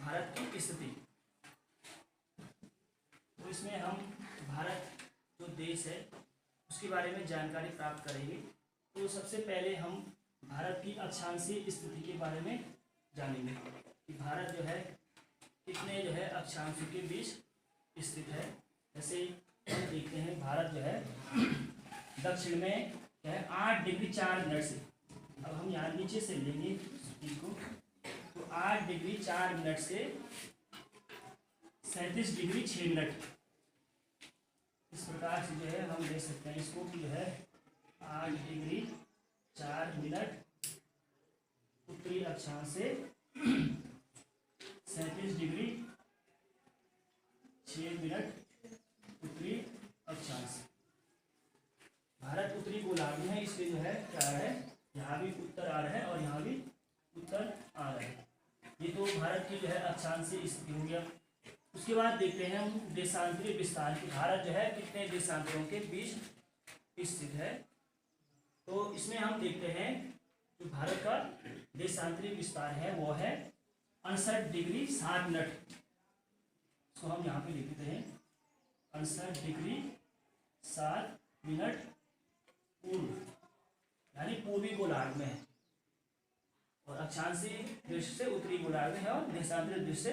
भारत की स्थिति। तो इसमें हम भारत जो देश है उसके बारे में जानकारी प्राप्त करेंगे। तो सबसे पहले हम भारत की अक्षांशीय स्थिति के बारे में जानेंगे कि भारत जो है कितने जो है अक्षांशों के बीच स्थित है। जैसे हम देखते हैं भारत जो है दक्षिण में क्या है 8 डिग्री 4 मिनट से। अब हम यहाँ नीचे से लेंगे इसको, तो 8 डिग्री 4 मिनट से 37 डिग्री 6 मिनट, इस प्रकार से जो है हम देख सकते हैं इसको कि जो है 8 डिग्री 4 मिनट उत्तरी अक्षांश से 37 डिग्री 6 मिनट उत्तरी अक्षांश। भारत उत्तरी गोलार्ध में है, इसलिए जो है क्या है यहाँ भी उत्तर आ रहा है और यहाँ भी उत्तर आ रहा है। ये तो भारत की जो है अक्षांशीय स्थिति हो गया। उसके बाद देखते हैं हम देशांतरीय विस्तार की। भारत जो है कितने देशांतरों के बीच स्थित है। तो इसमें हम देखते हैं जो भारत का देशांतरीय विस्तार है वो है 68 डिग्री 7 मिनट। इसको हम यहाँ पे लिखते हैं 68 डिग्री 7 मिनट पूर्व, यानी पूर्वी गोलार्ध में है, और अक्षांशीय दृष्टि से उत्तरी गोलार्ध में है और देशांतरीय दृष्टि से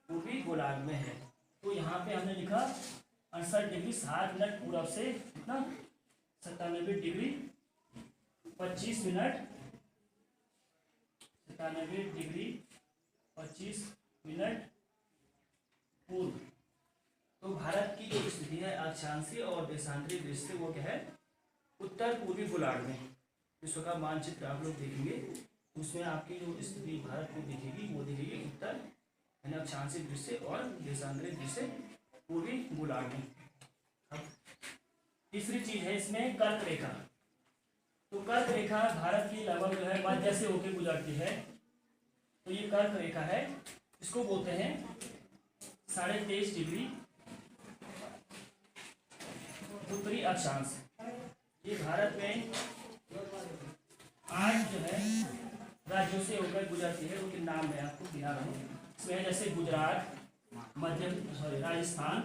पूर्वी गोलार्ध में है। तो यहाँ पे हमने लिखा 68 डिग्री 7 मिनट पूर्व से कितना 97 डिग्री 25 मिनट 97 डिग्री 25 मिनट पूर्व। तो भारत की जो स्थिति है अक्षांशीय और देशांतरीय दृष्टि से वो क्या है उत्तर पूर्वी गोलार्ध में। विश्व का मानचित्र आप लोग देखेंगे उसमें आपकी जो स्थिति भारत में दिखेगी वो दिखेगी उत्तर यानी अक्षांशीय दृष्टि से और देशांतरीय दृष्टि से पूर्वी गोलार्ध में। अब तीसरी चीज है इसमें कर्क रेखा। तो कर्क रेखा भारत की लगभग जो है मध्य से होकर गुजरती है। तो ये कर्क रेखा है, इसको बोलते हैं 23.5 डिग्री उत्तरी अक्षांश। ये भारत में 8 जो है राज्यों से होकर गुजरती है, उनके नाम मैं आपको गिना रहा हूँ। इसमें जैसे गुजरात, राजस्थान,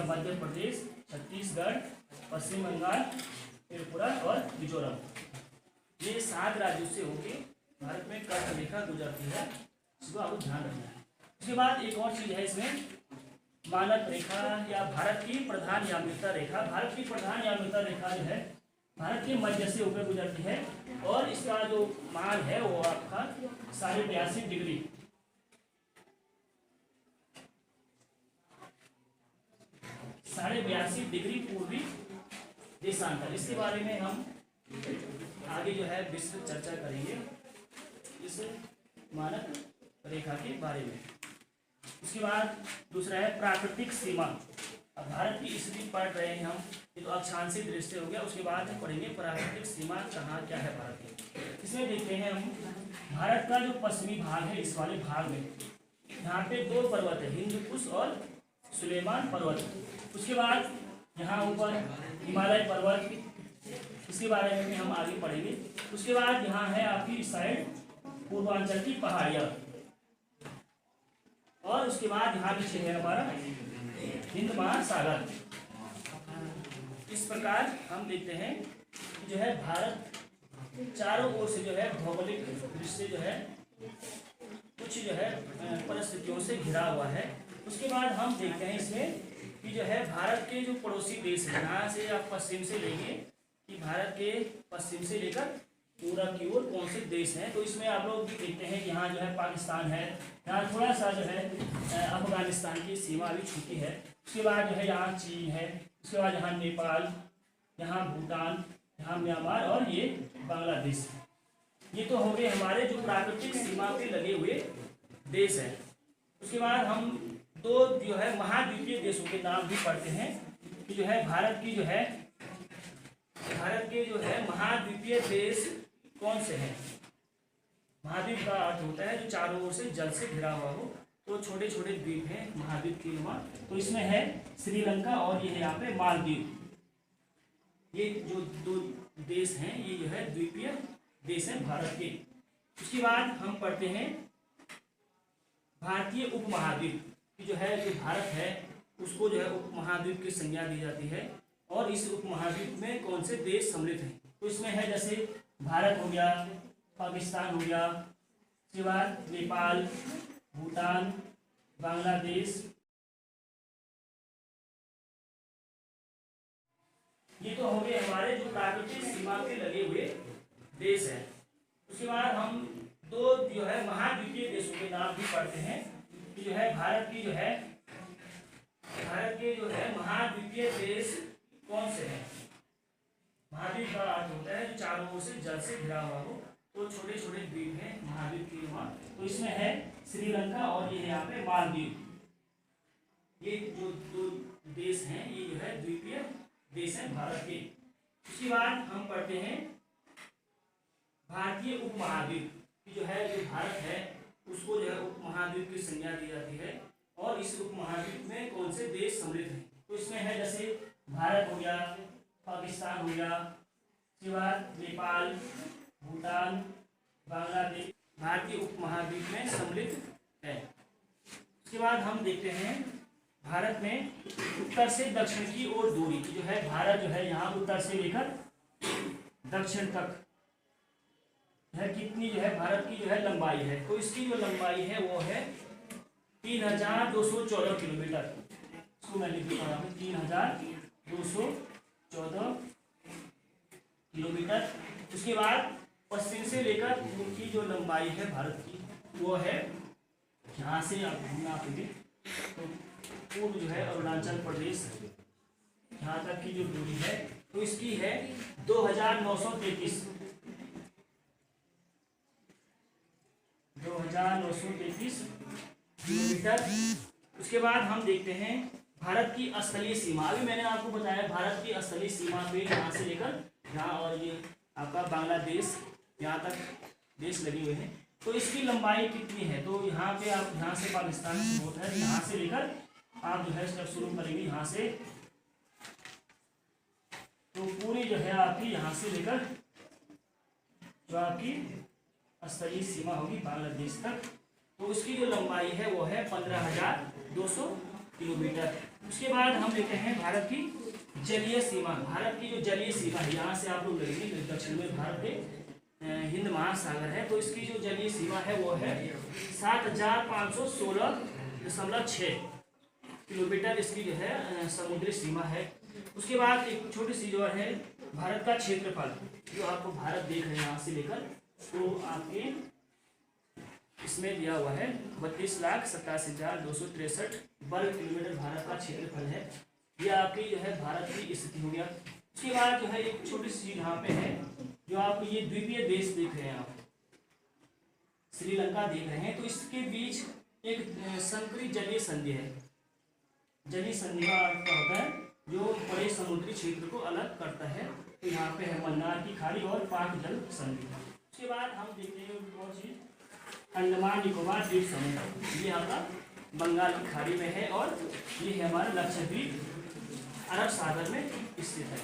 मध्य प्रदेश, छत्तीसगढ़, पश्चिम बंगाल, त्रिपुरा और मिजोरम, ये 7 राज्यों से होकर भारत में कर्क रेखा गुजरती है। इसको आपको ध्यान रखना है। उसके बाद एक और चीज है इसमें मानक रेखा या भारत की प्रधान यामिकता रेखा। भारत की प्रधान यामिकता रेखा जो है भारत के मध्य से होकर गुजरती है और इसका जो मान है वो आपका 82.5 डिग्री 82.5 डिग्री पूर्वी देशांतर। इसके बारे में हम आगे जो है विस्तृत चर्चा करेंगे इस मानक रेखा के बारे में। उसके बाद दूसरा है प्राकृतिक सीमा। अब भारत की स्थिति पढ़ रहे हैं हम, ये तो अक्षांशीय दृष्टि हो गया। उसके बाद हम पढ़ेंगे प्राकृतिक सीमा कहाँ क्या है भारत की। इसमें देखते हैं हम भारत का जो पश्चिमी भाग है, इस वाले भाग में यहाँ पे 2 पर्वत है, हिंदू कुश और सुलेमान पर्वत। उसके बाद यहाँ ऊपर हिमालय पर्वत, इसके बारे में भी हम आगे पढ़ेंगे। उसके बाद यहाँ है आपकी इस साइड पूर्वांचल की पहाड़ियाँ, और उसके बाद यहाँ पीछे है हमारा हिंद महासागर। इस प्रकार हम देखते हैं कि जो है भारत चारों ओर से जो है भौगोलिक दृष्टि से जो है कुछ जो है परिस्थितियों से घिरा हुआ है। उसके बाद हम देखते हैं इसमें कि जो है भारत के जो पड़ोसी देश है, यहाँ से आप पश्चिम से लेंगे कि भारत के पश्चिम से लेकर पूरब की ओर कौन से देश हैं। तो इसमें आप लोग देखते हैं कि यहाँ जो है पाकिस्तान है, यहाँ थोड़ा सा जो है अफगानिस्तान की सीमा अभी छूटी है। उसके बाद जो है यहाँ चीन है, उसके बाद यहाँ नेपाल, यहाँ भूटान, यहाँ म्यांमार और ये बांग्लादेश। ये तो हो गए हमारे जो प्राकृतिक सीमा पे लगे हुए देश हैं। उसके बाद हम 2 जो है महाद्वीपीय देशों के नाम भी पढ़ते हैं कि जो है भारत के जो है महाद्वीपीय देश कौन से हैं। महाद्वीप का अर्थ होता है जो चारों ओर से जल से घिरा हुआ हो। तो छोटे छोटे द्वीप हैं महाद्वीप के नुमा। तो इसमें है श्रीलंका और ये है यहाँ पे मालदीव। ये जो 2 देश हैं ये जो है द्वीपीय देश हैं भारत के। उसके बाद हम पढ़ते हैं भारतीय उपमहाद्वीप की जो है, जो भारत है उसको जो है उपमहाद्वीप की संज्ञा दी जाती है। और इस उपमहाद्वीप में कौन से देश सम्मिलित हैं? तो इसमें है जैसे भारत हो गया, पाकिस्तान हो गया, उसके बाद नेपाल, भूटान, बांग्लादेश, ये तो हो गए हमारे जो प्राकृतिक सीमा के लगे हुए देश हैं। उसके बाद हम दो जो है महाद्वीपीय देशों के नाम भी पढ़ते हैं कि जो है भारत के जो है महाद्वीपीय देश कौन से हैं। महाद्वीप का अर्थ होता है जो चारों ओर से जल से घिरा हुआ हो, तो छोटे छोटे द्वीप हैं महाद्वीप के वहाँ। तो इसमें है श्रीलंका और ये यहाँ पे मालदीव। ये जो दो देश हैं ये जो है द्वीपीय देश है भारत के। उसके बाद हम पढ़ते हैं भारतीय उपमहाद्वीप की जो है, जो भारत है उसको जो है उपमहाद्वीप की संज्ञा दी जाती है। और इस उपमहाद्वीप में कौन से देश सम्मिलित हैं? तो इसमें है जैसे भारत हो गया, पाकिस्तान हो गया, उसके बाद नेपाल, भूटान, बांग्लादेश भारतीय उपमहाद्वीप में सम्मिलित है। उसके बाद हम देखते हैं भारत में उत्तर से दक्षिण की ओर दूरी की जो है, भारत जो है यहाँ उत्तर से लेकर दक्षिण तक है कितनी जो है भारत की जो है लंबाई है। तो इसकी जो लंबाई है वो है 3214 किलोमीटर। इसको मैं लिख देता हूँ 3214 किलोमीटर। उसके बाद पश्चिम से लेकर उनकी जो लंबाई है भारत की वो है, यहाँ से आप घूमना पड़ेगी तो पूर्व जो है अरुणाचल प्रदेश यहाँ तक की जो दूरी है तो इसकी है 2933 किलोमीटर। उसके बाद हम देखते हैं भारत की स्थलीय सीमा। अभी मैंने आपको बताया भारत की स्थलीय सीमा पे यहाँ से लेकर यहाँ और ये आपका बांग्लादेश यहाँ तक देश लगे हुए हैं। तो इसकी लंबाई कितनी है? तो यहाँ पे आप यहाँ से पाकिस्तान शुरू होता है, यहाँ से लेकर आप जो है स्टेप शुरू करेंगे यहाँ से, तो पूरी जो है आपकी यहाँ से लेकर जो आपकी स्थलीय सीमा होगी बांग्लादेश तक, तो उसकी जो लंबाई है वो है 15,200 किलोमीटर। उसके बाद हम देखते हैं भारत की जलीय सीमा। भारत की जो जलीय सीमा है यहाँ से आप लोग लगेंगे दक्षिण में भारत के हिंद महासागर है, तो इसकी जो जलीय सीमा है वो है 7,516.6 किलोमीटर इसकी जो है समुद्री सीमा है। उसके बाद एक छोटी सी जो है भारत का क्षेत्रफल, जो आपको भारत देख रहे हैं यहाँ से लेकर, तो आपके इसमें दिया हुआ है 32,87,263 वर्ग किलोमीटर भारत का क्षेत्रफल है। ये आपकी जो है भारत की स्थिति हो गया। उसके बाद जो है एक छोटी सी यहाँ पे है जो आप ये द्वीपीय देश देख रहे हैं, आप श्रीलंका देख रहे हैं, तो इसके बीच एक संकरी जलीय संधि है। जलीय संधि का अर्थ क्या होता है? जो बड़े समुद्री क्षेत्र को अलग करता है। तो यहाँ पे है मन्नार की खाड़ी और पाक जल संधि। उसके बाद हम देखते हैं कौन सी अंडमान निकोबार द्वीप समूह, ये आपका बंगाल की खाड़ी में है और ये है हमारा लक्षद्वीप अरब सागर में स्थित है।